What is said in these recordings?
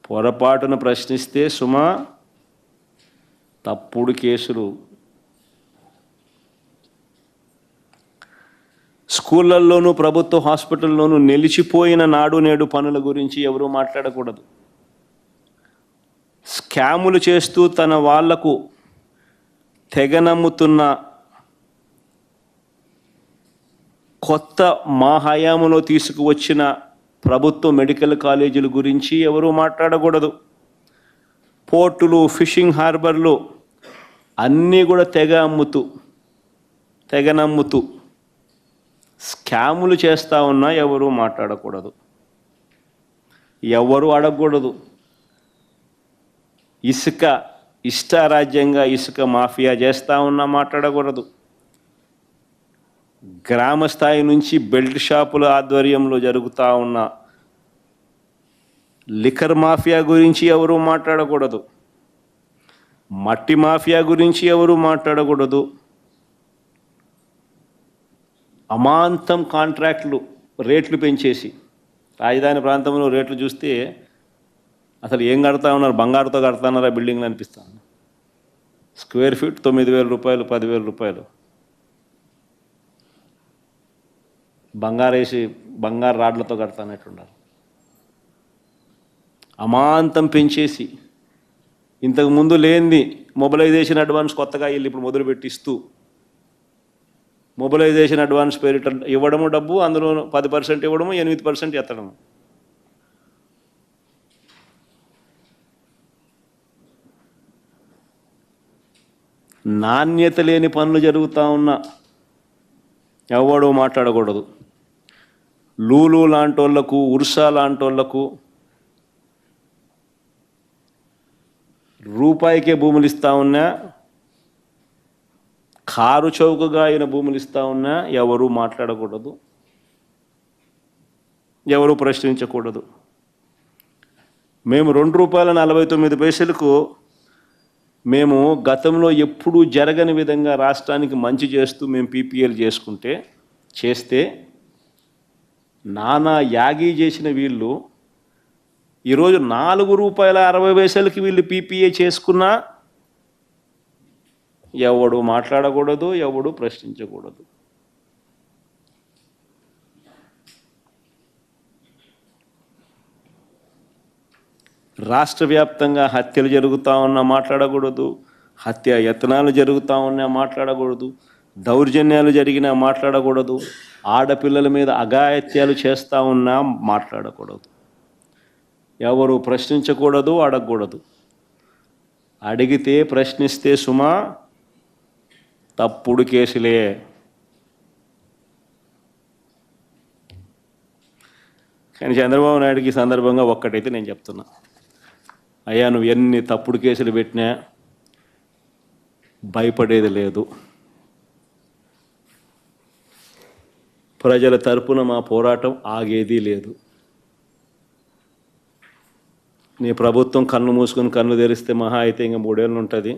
పొరపాటున ప్రశ్నిస్తే సుమా తప్పుడు కేసులు. స్కూళ్ళల్లోనూ ప్రభుత్వ హాస్పిటల్లోనూ నిలిచిపోయిన నాడు నేడు పనుల గురించి ఎవరూ మాట్లాడకూడదు. స్కాములు చేస్తూ తన వాళ్లకు తెగనమ్ముతున్న కొత్త మా హయాంలో తీసుకువచ్చిన ప్రభుత్వ మెడికల్ కాలేజీల గురించి ఎవరూ మాట్లాడకూడదు. పోర్టులు, ఫిషింగ్ హార్బర్లు అన్నీ కూడా తెగనమ్ముతూ స్కాములు చేస్తూ ఉన్నా ఎవరూ మాట్లాడకూడదు, ఎవరు అడగకూడదు. ఇష్టారాజ్యంగా ఇసుక మాఫియా చేస్తూ ఉన్నా మాట్లాడకూడదు. గ్రామ స్థాయి నుంచి బెల్ట్ షాపుల ఆధ్వర్యంలో జరుగుతూ ఉన్న లిక్కర్ మాఫియా గురించి ఎవరూ మాట్లాడకూడదు. మట్టి మాఫియా గురించి ఎవరూ మాట్లాడకూడదు. అమాంతం కాంట్రాక్టులు రేట్లు పెంచేసి, రాజధాని ప్రాంతంలో రేట్లు చూస్తే అసలు ఏం కడతా ఉన్నారు, బంగారుతో కడతాన్నారా బిల్డింగ్లు అనిపిస్తాను. స్క్వేర్ ఫీట్ 9,000 రూపాయలు, 10,000 రూపాయలు. బంగారు రాడ్లతో కడతానట్టున్నారు. అమాంతం పెంచేసి ఇంతకుముందు లేనిది మొబిలైజేషన్ అడ్వాన్స్ కొత్తగా వీళ్ళు ఇప్పుడు మొదలుపెట్టిస్తూ మొబిలైజేషన్ అడ్వాన్స్ పేరిట ఇవ్వడము డబ్బు, అందులో 10% ఇవ్వడము, 8% ఎత్తడము. నాణ్యత లేని పనులు జరుగుతూ ఉన్నా ఎవడో మాట్లాడకూడదు. లూలు లాంటోళ్లకు, ఉర్సా లాంటోళ్లకు రూపాయికే భూములు ఇస్తూ ఉన్నా, కారు చౌకగా అయిన భూములు ఇస్తూ ఉన్నా ఎవరూ మాట్లాడకూడదు, ఎవరూ ప్రశ్నించకూడదు. మేము ₹2.49 మేము గతంలో ఎప్పుడూ జరగని విధంగా రాష్ట్రానికి మంచి చేస్తూ మేము పీపీఎల్ చేస్తే నానా యాగీ చేసిన వీళ్ళు ఈరోజు ₹4.60 వీళ్ళు పీపీఏ చేసుకున్నా ఎవడు మాట్లాడకూడదు, ఎవడు ప్రశ్నించకూడదు. రాష్ట్ర వ్యాప్తంగా హత్యలు జరుగుతూ ఉన్నా మాట్లాడకూడదు, హత్య యత్నాలు జరుగుతూ ఉన్నా మాట్లాడకూడదు, దౌర్జన్యాలు జరిగినా మాట్లాడకూడదు, ఆడపిల్లల మీద అఘాయిత్యాలు చేస్తూ ఉన్నా మాట్లాడకూడదు. ఎవరు ప్రశ్నించకూడదు, అడగకూడదు. అడిగితే ప్రశ్నిస్తే సుమా తప్పుడు కేసులే. కానీ చంద్రబాబు నాయుడుకి ఈ సందర్భంగా ఒక్కటైతే నేను చెప్తున్నా, అయ్యా నువ్వు ఎన్ని తప్పుడు కేసులు పెట్టినా భయపడేది లేదు. ప్రజల తరపున మా పోరాటం ఆగేది లేదు. నీ ప్రభుత్వం కన్ను మూసుకొని కన్ను తెరిస్తే మహా అయితే ఇంకా 3 ఏళ్ళు ఉంటుంది.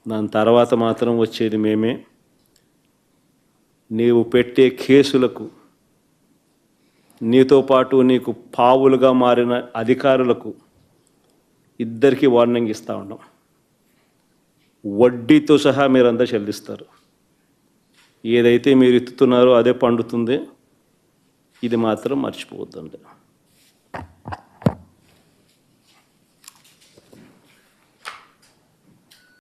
దాని తర్వాత మాత్రం వచ్చేది మేమే. నీవు పెట్టే కేసులకు, నీతో పాటు నీకు పావులుగా మారిన అధికారులకు ఇద్దరికీ వార్నింగ్ ఇస్తూ ఉన్నాం. వడ్డీతో సహా మీరంతా చెల్లిస్తారు. ఏదైతే మీరు ఎత్తుతున్నారో అదే పండుతుంది. ఇది మాత్రం మర్చిపోవద్దండి.